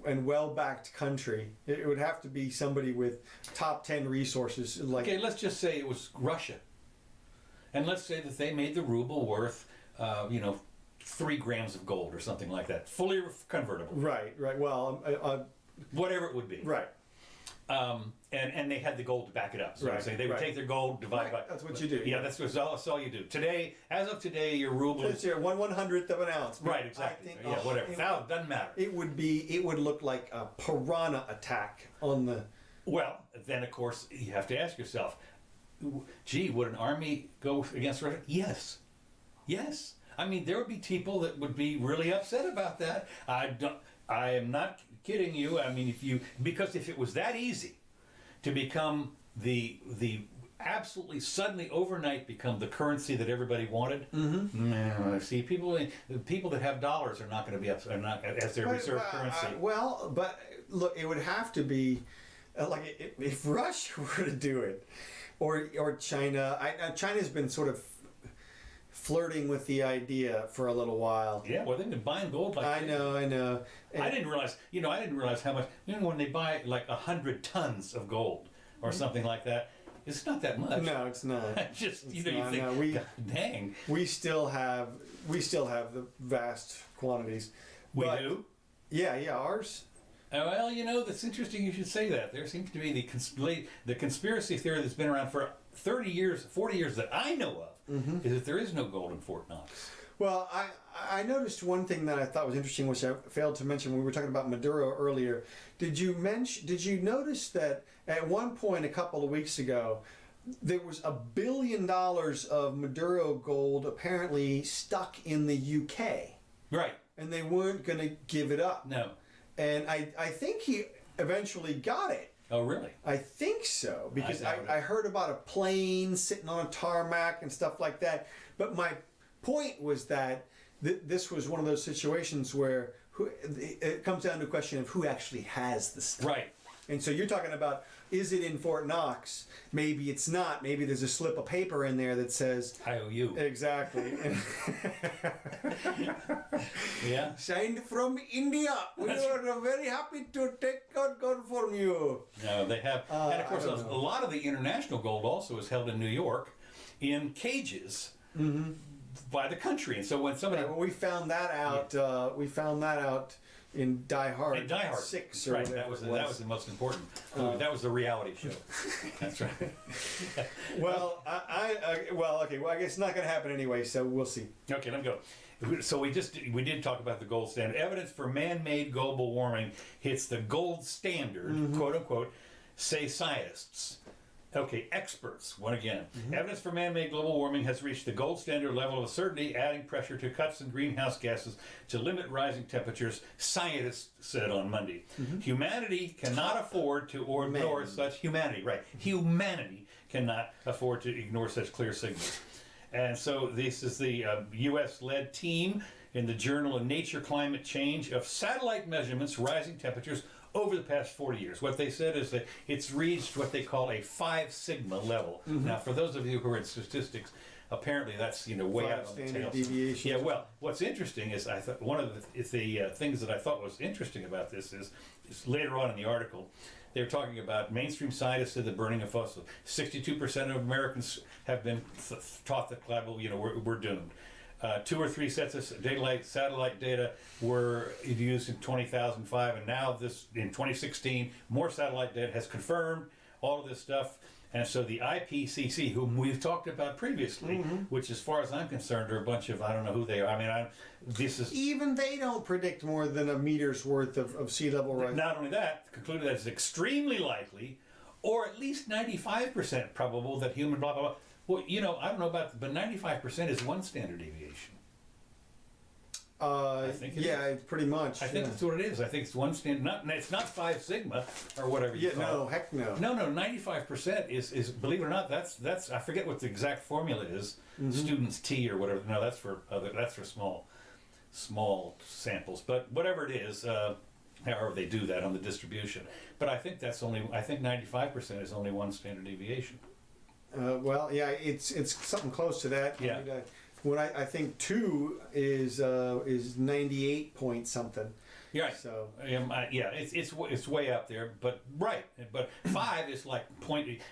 well-backed country. It would have to be somebody with top 10 resources. Like, Okay, let's just say it was Russia. And let's say that they made the ruble worth, 3 grams of gold or something like that. Fully convertible. Right. Well, Whatever it would be. right. And they had the gold to back it up. So Right, I'm saying they would right. take their gold, divide by... That's what you do. Yeah, that's all you do. Today, as of today, your ruble It's is... your 1/100th of an ounce. But Right, exactly. I think, Yeah, whatever. Doesn't matter. It would look like a piranha attack on the... Well, then, of course, you have to ask yourself, gee, would an army go against Russia? Yes. Yes. I mean, there would be people that would be really upset about that. I am not kidding you. I mean, because if it was that easy to become the absolutely suddenly overnight become the currency that everybody wanted. See, people that have dollars are not going to be upset, are not as their reserve currency. But look, it would have to be like if Russia were to do it, or China. China's been sort of flirting with the idea for a little while. Yeah, well, they've been buying gold like I know. And I didn't realize how much. When they buy like 100 tons of gold or something like that, It's not that much. No, it's not. Just It's you know, not, you think, no, we- God, dang, We still have the vast quantities. we But- do. Yeah, ours. Well, you know, that's interesting. You should say that. There seems to be the conspiracy theory that's been around for 30 years, 40 years that I know of, is that there is no gold in Fort Knox. Well, I noticed one thing that I thought was interesting, which I failed to mention when we were talking about Maduro earlier. Did you notice that at one point a couple of weeks ago, there was $1 billion of Maduro gold apparently stuck in the UK, Right. and they weren't going to give it up. No. And I think he eventually got it. Oh, really? I think so, because doubt it. I heard about a plane sitting on a tarmac and stuff like that. But my point was that this was one of those situations where it comes down to a question of who actually has the stuff. Right. And so you're talking about, is it in Fort Knox? Maybe it's not. Maybe there's a slip of paper in there that says... IOU. Exactly. Yeah. Signed from India. We are very happy to take out gold from you. No, they have. And of course, I don't a know. lot of the international gold also is held in New York in cages by the country. And so when somebody. Right, well, we found that out. We found that out in Die Hard. In Die Hard 6 or right, whatever that was the most important. That was the reality show. That's right. Well, well, okay. Well, I guess it's not going to happen anyway, so we'll see. Okay, let me go. So we did talk about the gold standard. Evidence for man-made global warming hits the gold standard, quote unquote, say scientists. Okay, experts, one again. Evidence for man-made global warming has reached the gold standard level of certainty, adding pressure to cuts in greenhouse gases to limit rising temperatures, scientists said on Monday. Humanity cannot afford to ignore such humanity cannot afford to ignore such clear signals. And so this is the U.S.-led team in the Journal of Nature Climate Change of satellite measurements rising temperatures over the past 40 years. What they said is that it's reached what they call a 5 sigma level. Now, for those of you who are in statistics, apparently that's way 5 out on the standard tail. deviations. Yeah, well, what's interesting is I thought one of the things that I thought was interesting about this is later on in the article, they're talking about mainstream scientists said the burning of fossil. 62% of Americans have been taught that we're doomed. 2 or 3 sets of satellite data were used in 2005, and now in 2016, more satellite data has confirmed all of this stuff. And so the IPCC, whom we've talked about previously, which as far as I'm concerned are a bunch of, I don't know who they are. I mean, this is... Even they don't predict more than a meter's worth of sea level rise. Not only that, concluded that it's extremely likely, or at least 95% probable that human blah, blah, blah. Well, I don't know about, but 95% is 1 standard deviation. I think it is. It's pretty much. I think that's what it is. I think it's 1 standard. It's not 5 sigma or whatever you call no, it. heck no. No, 95% is believe it or not, that's I forget what the exact formula is. Students T or whatever. No, that's for small samples. But whatever it is, however they do that on the distribution. But I think 95% is only 1 standard deviation. Well, yeah, it's something close to that. Yeah. What I think 2 is 98 point something. You're right. So it's way up there, but 5 is like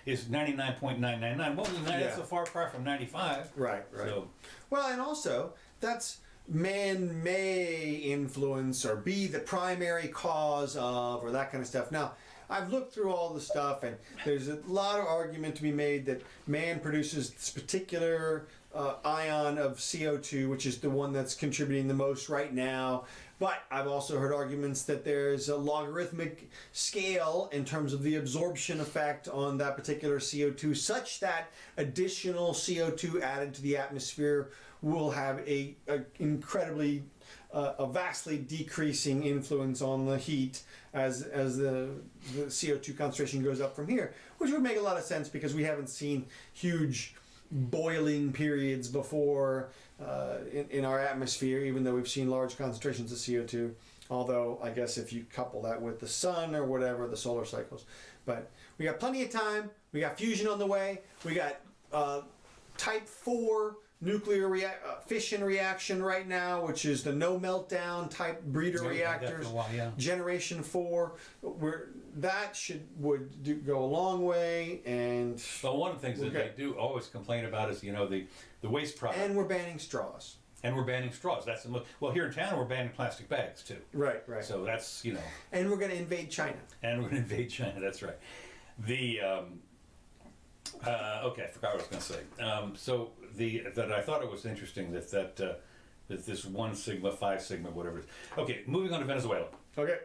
is 99.999. Well, that's so far apart from 95. Right. So, well, and also that's man may influence or be the primary cause of or that kind of stuff. Now, I've looked through all the stuff, and there's a lot of argument to be made that man produces this particular ion of CO2, which is the one that's contributing the most right now. But I've also heard arguments that there's a logarithmic scale in terms of the absorption effect on that particular CO2, such that additional CO2 added to the atmosphere will have a vastly decreasing influence on the heat as the CO2 concentration goes up from here, which would make a lot of sense because we haven't seen huge boiling periods before in our atmosphere, even though we've seen large concentrations of CO2. Although I guess if you couple that with the sun or whatever, the solar cycles. But we got plenty of time. We got fusion on the way. We got type 4 nuclear fission reaction right now, which is the no meltdown type breeder reactors. Generation 4, would go a long way. And well, one of the things that they do always complain about is the waste product. And we're banning straws. And we're banning straws. That's the most. Well, here in town, we're banning plastic bags too. Right. So that's And we're going to invade China. That's right. The okay, I forgot what I was going to say. So that I thought it was interesting that this 1 Sigma, 5 Sigma, whatever it is. Okay, moving on to Venezuela. Okay.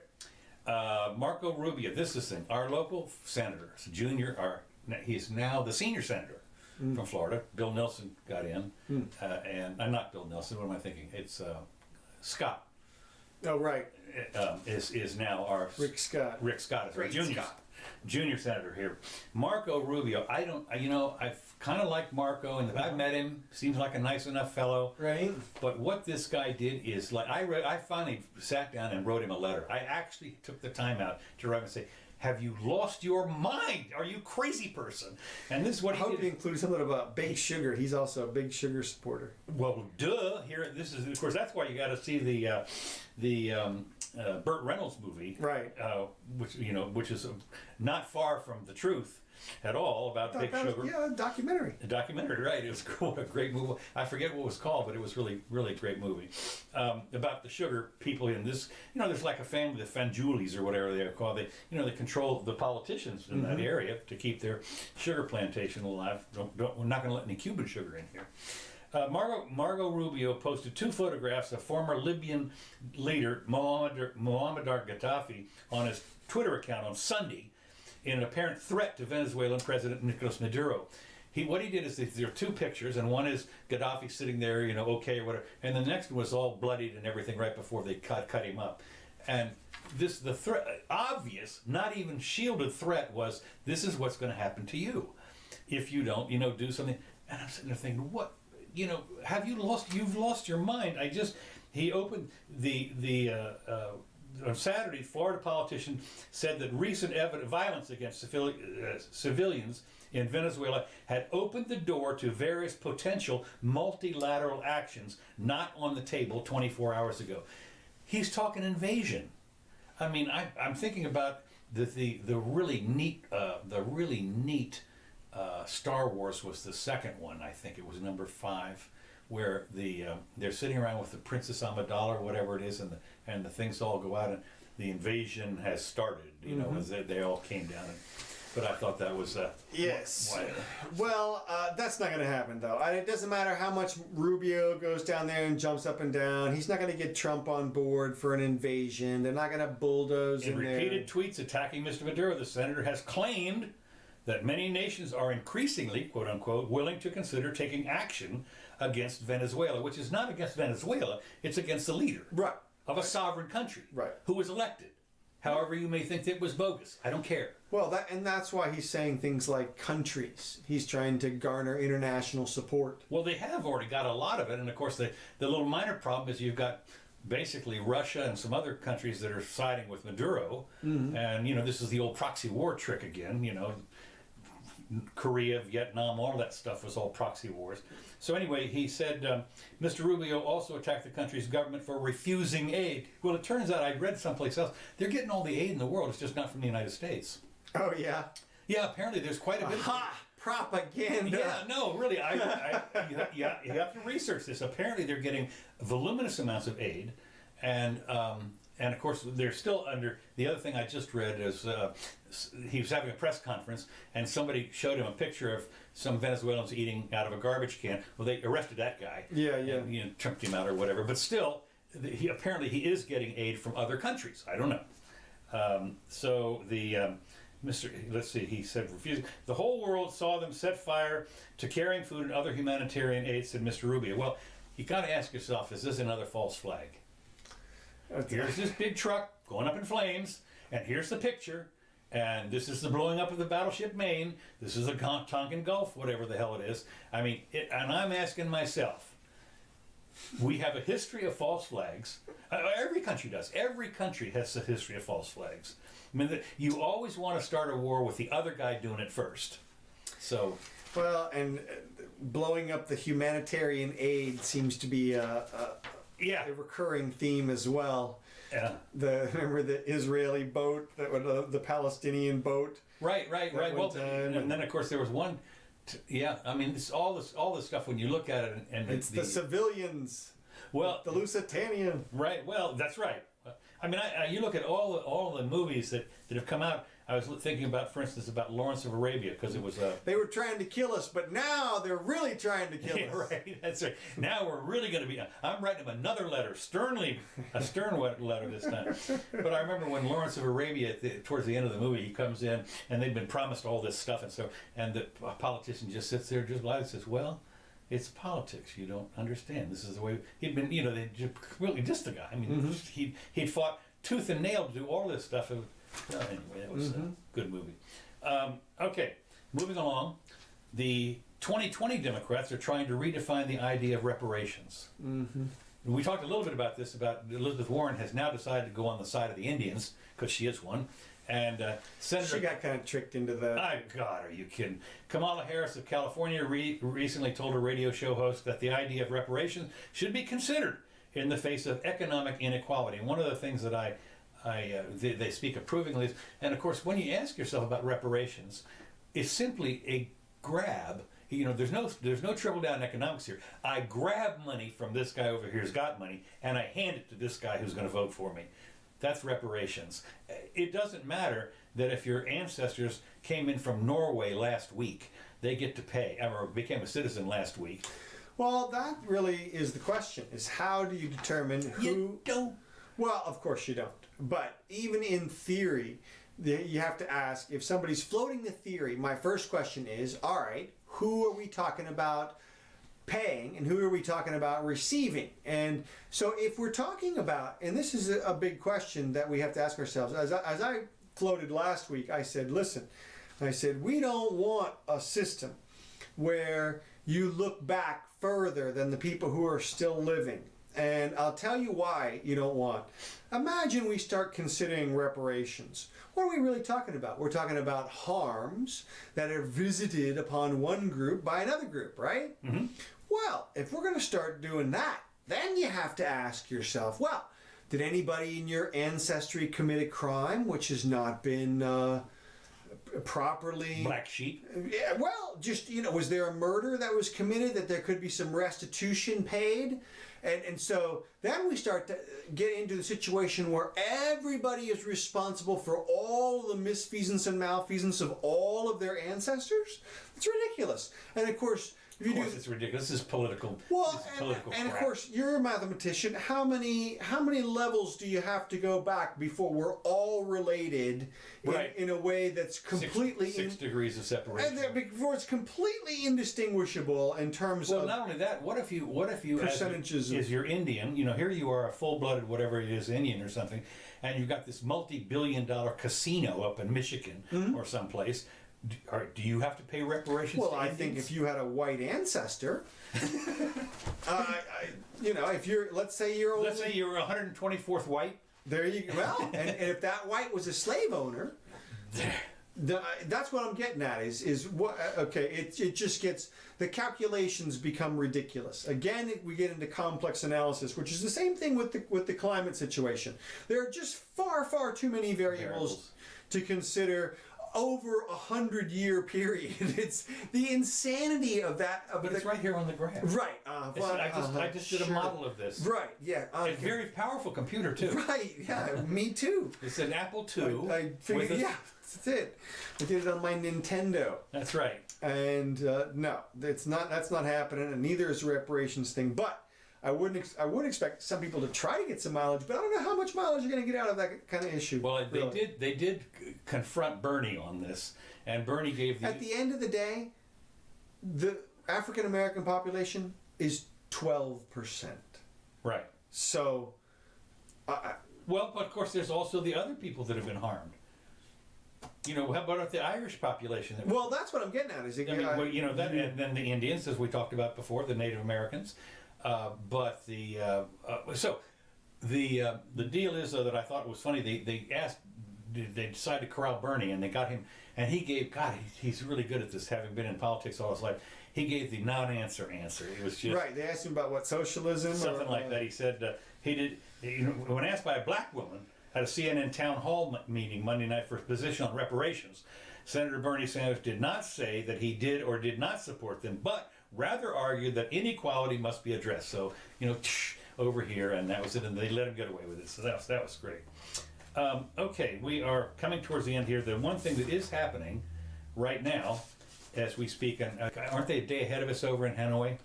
Marco Rubio. This is the thing. Our local senator, he's now the senior senator. From Florida. Bill Nelson got in, and I'm not Bill Nelson. What am I thinking? It's Scott. Oh, right. Is now our Rick Scott. Rick Scott is our junior senator here. Marco Rubio. I've kind of liked Marco, and I've met him. Seems like a nice enough fellow. Right. But what this guy did is I finally sat down and wrote him a letter. I actually took the time out to write and say, have you lost your mind? Are you a crazy person? And this is what he did. I hope you included something about Big Sugar. He's also a Big Sugar supporter. Well, duh. Here, this is, of course, that's why you got to see the Burt Reynolds movie, right? Which is not far from the truth at all about Big Sugar. A documentary. A documentary, right? It was cool. A great movie. I forget what it was called, but it was really, really great movie about the sugar people in this. There's like a family, the Fanjulis or whatever they're called. They control the politicians in that area to keep their sugar plantation alive. We're not going to let any Cuban sugar in here. Margot Rubio posted 2 photographs of former Libyan leader Muammar Gaddafi on his Twitter account on Sunday in an apparent threat to Venezuelan President Nicolas Maduro. What he did is there are 2 pictures, and one is Gaddafi sitting there, okay or whatever, and the next one was all bloodied and everything right before they cut him up. And the threat, obvious, not even shielded threat was, this is what's going to happen to you if you don't, do something. And I'm sitting there thinking, what? You've lost your mind. He opened on Saturday, Florida politician said that recent violence against civilians in Venezuela had opened the door to various potential multilateral actions not on the table 24 hours ago. He's talking invasion. I mean, I'm thinking about the really neat Star Wars was the second one. I think it was number 5, where they're sitting around with the Princess Amidala or whatever it is, and the things all go out, and the invasion has started. As they all came down. But I thought that was yes. Well, that's not going to happen though. It doesn't matter how much Rubio goes down there and jumps up and down. He's not going to get Trump on board for an invasion. They're not going to bulldoze in there. In repeated tweets attacking Mr. Maduro, the senator has claimed that many nations are increasingly, quote unquote, willing to consider taking action against Venezuela, which is not against Venezuela, it's against the leader of a sovereign country who was elected. However, you may think that it was bogus. I don't care. Well, that's why he's saying things like countries. He's trying to garner international support. Well, they have already got a lot of it, and of course the little minor problem is you've got basically Russia and some other countries that are siding with Maduro, and this is the old proxy war trick again, Korea, Vietnam, all that stuff was all proxy wars. So anyway, he said Mr. Rubio also attacked the country's government for refusing aid. Well, it turns out, I read someplace else, they're getting all the aid in the world, it's just not from the United States. Oh, yeah? Yeah, apparently there's quite a bit of propaganda. Yeah, no, really, you have to research this. Apparently they're getting voluminous amounts of aid, and of course, they're still under. The other thing I just read is he was having a press conference, and somebody showed him a picture of some Venezuelans eating out of a garbage can. Well, they arrested that guy. Yeah. And, chunked him out or whatever. But still, apparently he is getting aid from other countries. I don't know. Let's see, he said, refusing. The whole world saw them set fire to carrying food and other humanitarian aid, said Mr. Rubio. Well, you got to ask yourself, is this another false flag? Okay. Here's this big truck going up in flames, and here's the picture, and this is the blowing up of the battleship Maine. This is the Tonkin Gulf, whatever the hell it is. I mean, and I'm asking myself, we have a history of false flags. Every country does. Every country has a history of false flags. I mean, you always want to start a war with the other guy doing it first. So Well, and blowing up the humanitarian aid seems to be Yeah. a recurring theme as well. Yeah. Remember the Israeli boat, the Palestinian boat. Right. That Well, one time, and then of course there was one. Yeah. I mean, all this stuff when you look at it, and It's the civilians. well, The Lusitania. right. Well, that's right. I mean, you look at all the movies that have come out. I was thinking about, for instance, about Lawrence of Arabia, because it was They were trying to kill us, but now they're really trying to kill us. right. That's right. Now we're really going to be. I'm writing him another letter, a stern letter this time. But I remember when Lawrence of Arabia, towards the end of the movie, he comes in, and they've been promised all this stuff, and the politician just sits there, just lies, and says, "Well, it's politics. You don't understand. This is the way he'd been. They just completely dissed the guy. I mean, he'd fought tooth and nail to do all this stuff." Anyway, that was a good movie. Okay, moving along. The 2020 Democrats are trying to redefine the idea of reparations. We talked a little bit about this, about Elizabeth Warren has now decided to go on the side of the Indians, because she is one. And Senator... She got kind of tricked into that. God, are you kidding? Kamala Harris of California recently told a radio show host that the idea of reparations should be considered in the face of economic inequality. And one of the things that they speak approvingly, and of course, when you ask yourself about reparations, it's simply a grab. There's no trickle down economics here. I grab money from this guy over here who's got money, and I hand it to this guy who's going to vote for me. That's reparations. It doesn't matter that if your ancestors came in from Norway last week, they get to pay, or became a citizen last week. Well, that really is the question: is how do you determine who? You don't. Well, of course you don't. But even in theory, you have to ask, if somebody's floating the theory, my first question is, all right, who are we talking about paying and who are we talking about receiving? And so if we're talking about, and this is a big question that we have to ask ourselves, as I floated last week, I said, listen, we don't want a system where you look back further than the people who are still living. And I'll tell you why you don't want. Imagine we start considering reparations. What are we really talking about? We're talking about harms that are visited upon one group by another group, right? Mm-hmm. Well, if we're going to start doing that, then you have to ask yourself, well, did anybody in your ancestry commit a crime which has not been properly... Black sheep? Yeah, well, just, was there a murder that was committed that there could be some restitution paid? And so then we start to get into the situation where everybody is responsible for all the misfeasance and malfeasance of all of their ancestors. It's ridiculous. And of course, Of course, it's ridiculous. This is political. Well, this is political and of crap. course, you're a mathematician. How many levels do you have to go back before we're all related Right. in a way that's completely six degrees of separation. and before it's completely indistinguishable in terms Well, of not only that, what if you percentages is you're Indian, here you are, a full-blooded whatever it is, Indian or something, and you've got this multi-billion-dollar casino up in Michigan or someplace. Do you have to pay reparations? Well, to I Indians? think if you had a white ancestor, if you're, let's say you're 124th white. there you go. Well, and if that white was a slave owner, that's what I'm getting at. Is what? Okay, it just gets, the calculations become ridiculous. Again, we get into complex analysis, which is the same thing with the climate situation. There are just far too many variables to consider. Over 100-year period. It's the insanity of that. But it's right here on the graph. Right. I just did a model of this. Right. Yeah. It's a very powerful computer too. Right. Yeah. Me too. It's an Apple II. I figured. Yeah. That's it. I did it on my Nintendo. That's right. And no, that's not happening. And neither is the reparations thing. But I would expect some people to try to get some mileage, but I don't know how much mileage you're going to get out of that kind of issue. Well, really. they did confront Bernie on this, and Bernie gave At the end of the day, the African American population is 12%. Right. So, well, but of course, there's also the other people that have been harmed. How about the Irish population? Well, that's what I'm getting at. Is it? I mean, and then the Indians, as we talked about before, the Native Americans. But the deal is that I thought was funny. They decided to corral Bernie, and they got him. And he gave, God, he's really good at this, having been in politics all his life. He gave the non-answer answer. It was just right. They asked him about what, socialism? something like that. He said he did. When asked by a black woman at a CNN town hall meeting Monday night for his position on reparations, Senator Bernie Sanders did not say that he did or did not support them, but rather argued that inequality must be addressed. So, over here, and that was it, and they let him get away with it. So that was great. Okay, we are coming towards the end here. The one thing that is happening right now, as we speak, and aren't they a day ahead of us over in Hanoi?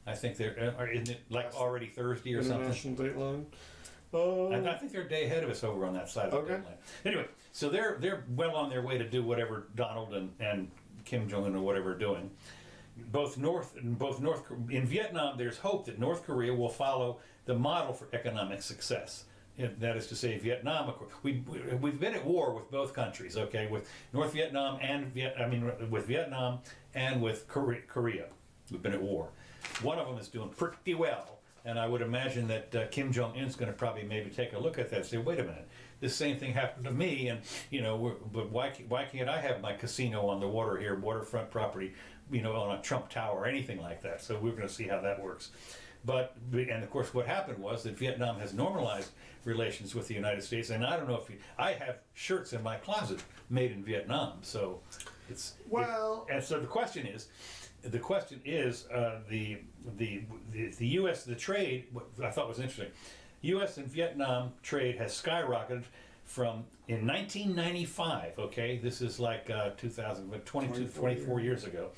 I think they're, isn't it like already Thursday or something? International Dateline. I think they're a day ahead of us over on that side of the Dateline. Anyway, so they're well on their way to do whatever Donald and Kim Jong-un or whatever are doing. In Vietnam, there's hope that North Korea will follow the model for economic success. That is to say, Vietnam. Of course, we've been at war with both countries. Okay, with North Vietnam and with Vietnam and with Korea, we've been at war. One of them is doing pretty well, and I would imagine that Kim Jong Un's going to probably maybe take a look at that and say, wait a minute, this same thing happened to me, and but why can't I have my casino on the water here, waterfront property, on a Trump Tower or anything like that? So we're going to see how that works. And of course, what happened was that Vietnam has normalized relations with the United States, and I don't know if I have shirts in my closet made in Vietnam, so it's and so the question is the U.S. the trade. What I thought was interesting, U.S. and Vietnam trade has skyrocketed from in 1995. Okay, this is like 24 years ago,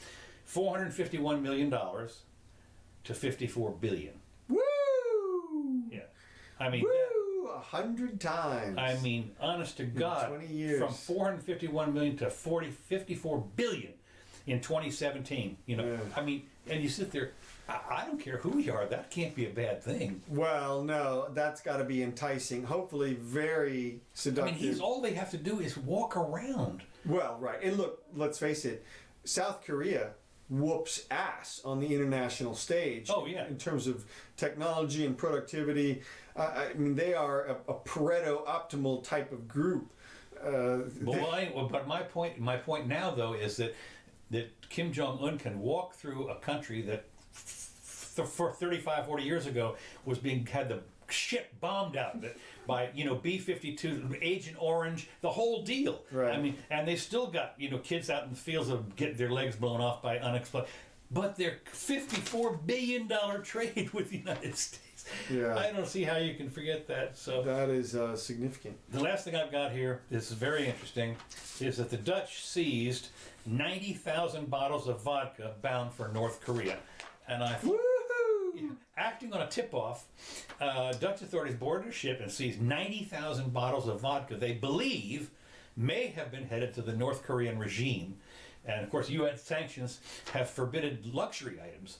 $451 million to $54 billion. Woo! Yeah, I mean. Woo! 100 times. I mean, honest to God, 20 years. From 451 million to 54 billion in 2017. I mean, and you sit there. I don't care who you are. That can't be a bad thing. Well, no, that's got to be enticing. Hopefully, very seductive. I mean, all they have to do is walk around. Well, right, and look, let's face it, South Korea whoops ass on the international stage. Oh, yeah. In terms of technology and productivity. I mean, they are a Pareto optimal type of group. But my point now, though, is that Kim Jong-un can walk through a country that for 35, 40 years ago had the shit bombed out of it by B-52, Agent Orange, the whole deal. Right. I mean, and they still got kids out in the fields of getting their legs blown off by unexploded. But they're $54 billion trade with the United States. Yeah. I don't see how you can forget that. So that is significant. the last thing I've got here, this is very interesting, is that the Dutch seized 90,000 bottles of vodka bound for North Korea. And I thought, acting on a tip-off, Dutch authorities boarded a ship and seized 90,000 bottles of vodka they believe may have been headed to the North Korean regime. And of course, UN sanctions have forbidden luxury items.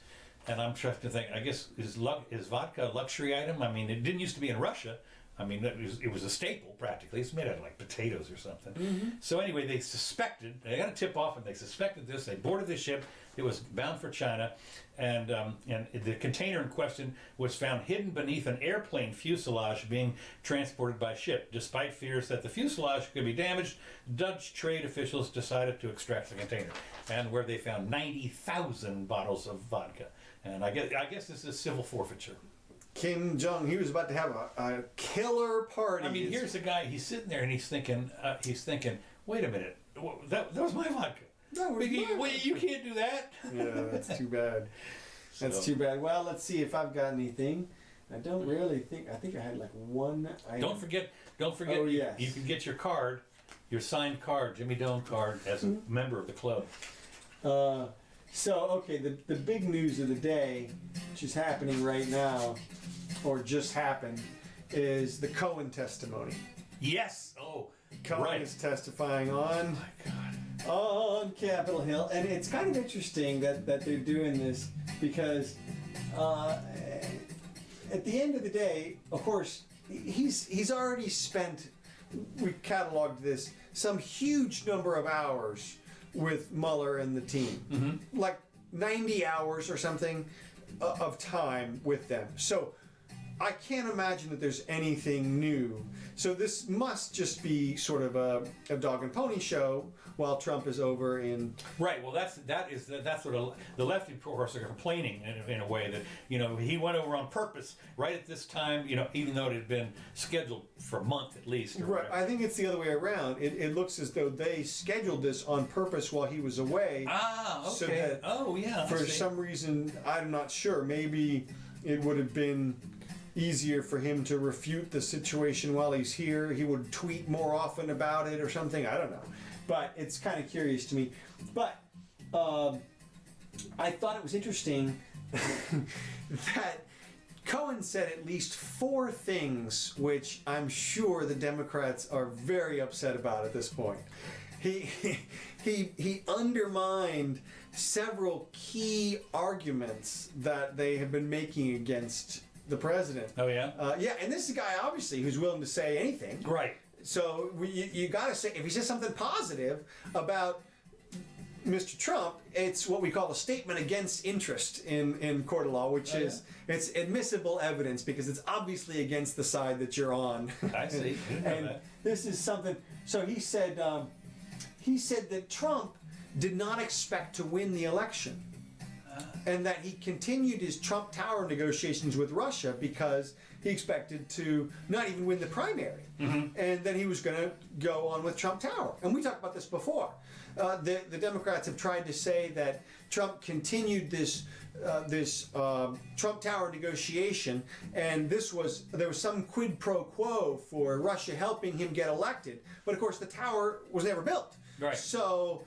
And I'm trying to think, I guess, is vodka a luxury item? I mean, it didn't used to be in Russia. I mean, it was a staple practically. It's made out of like potatoes or something. Mm-hmm. So anyway, they got a tip off and they suspected this. They boarded the ship. It was bound for China. And the container in question was found hidden beneath an airplane fuselage being transported by ship. Despite fears that the fuselage could be damaged, Dutch trade officials decided to extract the container, and where they found 90,000 bottles of vodka. And I guess this is civil forfeiture. Kim Jong, he was about to have a killer party. I mean, here's a guy. He's sitting there and he's thinking, wait a minute, that was my vodka. You can't do that. Yeah, that's too bad. That's too bad. Well, let's see if I've got anything. I don't really think. I think I had like one item. Don't forget. Oh, yes. You can get your card, your signed card, Jimmy Doane card, as a member of the club. The big news of the day, which is happening right now, or just happened, is the Cohen testimony. Yes. Oh, Cohen is testifying on. Oh my God. On Capitol Hill, and it's kind of interesting that they're doing this because at the end of the day, of course, he's already spent. We cataloged this some huge number of hours with Mueller and the team, like 90 hours or something of time with them. So I can't imagine that there's anything new. So this must just be sort of a dog and pony show while Trump is over in. Right. Well, that's what the left, of course, are complaining in a way that he went over on purpose right at this time. Even though it had been scheduled for a month at least. Right. I think it's the other way around. It looks as though they scheduled this on purpose while he was away. Ah. Okay. So that for some reason, I'm not sure. Maybe it would have been easier for him to refute the situation while he's here. He would tweet more often about it or something. I don't know. But it's kind of curious to me. But I thought it was interesting that Cohen said at least 4 things which I'm sure the Democrats are very upset about at this point. He undermined several key arguments that they have been making against the president. Oh yeah. Yeah, and this is a guy obviously who's willing to say anything. Right. So you got to say, if he says something positive about Mr. Trump, it's what we call a statement against interest in court of law, which is it's admissible evidence because it's obviously against the side that you're on. I see. And this is something. So he said that Trump did not expect to win the election. And that he continued his Trump Tower negotiations with Russia because he expected to not even win the primary. Mm-hmm. And then he was going to go on with Trump Tower. And we talked about this before. The Democrats have tried to say that Trump continued this Trump Tower negotiation, and there was some quid pro quo for Russia helping him get elected. But of course, the tower was never built. Right. So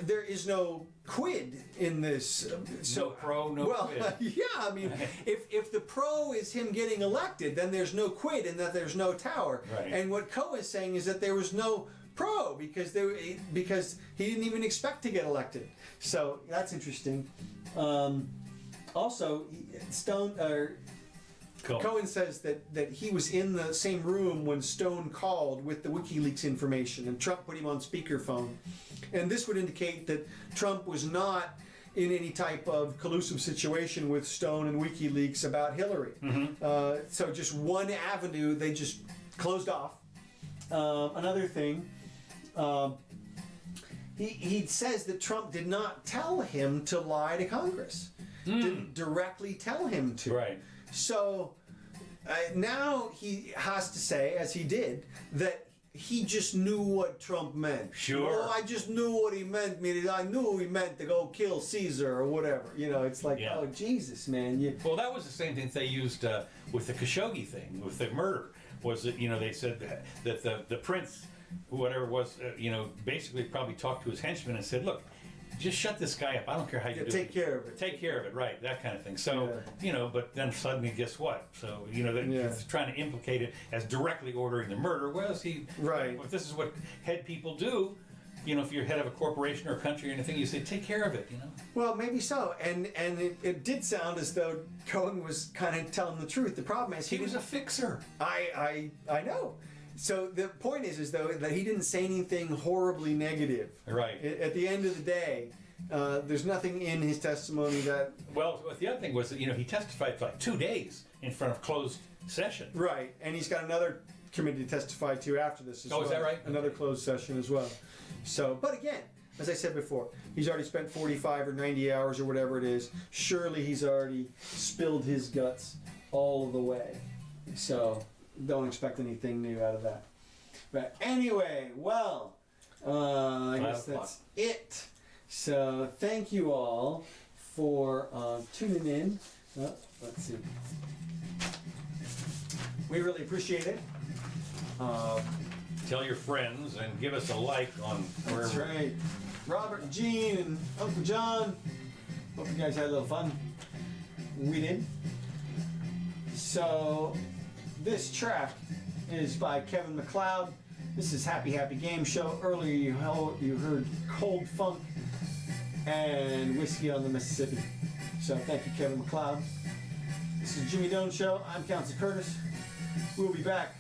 there is no quid in this. No pro, no quid. Yeah, I mean, if the pro is him getting elected, then there's no quid in that there's no tower. Right. And what Cohen is saying is that there was no pro because he didn't even expect to get elected. So that's interesting. Also, Cohen says that he was in the same room when Stone called with the WikiLeaks information, and Trump put him on speakerphone. And this would indicate that Trump was not in any type of collusive situation with Stone and WikiLeaks about Hillary. Mm-hmm. So just one avenue they just closed off. Another thing, he says that Trump did not tell him to lie to Congress. Didn't directly tell him to. Right. So now he has to say, as he did, that he just knew what Trump meant. Sure. Oh, I just knew what he meant. I knew he meant to go kill Caesar or whatever. It's like, oh, Jesus, man. Well, that was the same thing they used with the Khashoggi thing, with the murder. Was that, they said that the prince, whatever it was, basically probably talked to his henchmen and said, look, just shut this guy up. I don't care how you do it. Take care of it. Take care of it, right, that kind of thing. So, but then suddenly, guess what? So, he's trying to implicate it as directly ordering the murder. Whereas if this is what head people do, if you're head of a corporation or a country or anything, you say, take care of it, Well, maybe so. And it did sound as though Cohen was kind of telling the truth. The problem is he was a fixer. I know. So the point is though that he didn't say anything horribly negative. Right. At the end of the day, there's nothing in his testimony that. Well, the other thing was that he testified for like 2 days in front of closed session. Right, and he's got another committee to testify to after this as well. Oh, is that right? Another closed session as well. So, but again, as I said before, he's already spent 45 or 90 hours or whatever it is. Surely he's already spilled his guts all the way. So. Don't expect anything new out of that. But anyway, well, I guess that's it. So thank you all for tuning in. Let's see. We really appreciate it. Tell your friends and give us a like on wherever. That's right. Robert and Gene and Uncle John. Hope you guys had a little fun. We did. So. This track is by Kevin MacLeod. This is Happy Happy Game Show. Earlier you heard Cold Funk and Whiskey on the Mississippi. So thank you, Kevin MacLeod. This is Jimmy Doane Show. I'm Council Curtis. We'll be back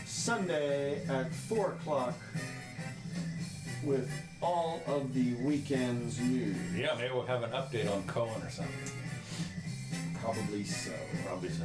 Sunday at 4 o'clock with all of the weekend's news. Yeah, maybe we'll have an update on Cohen or something. Probably so. Probably so.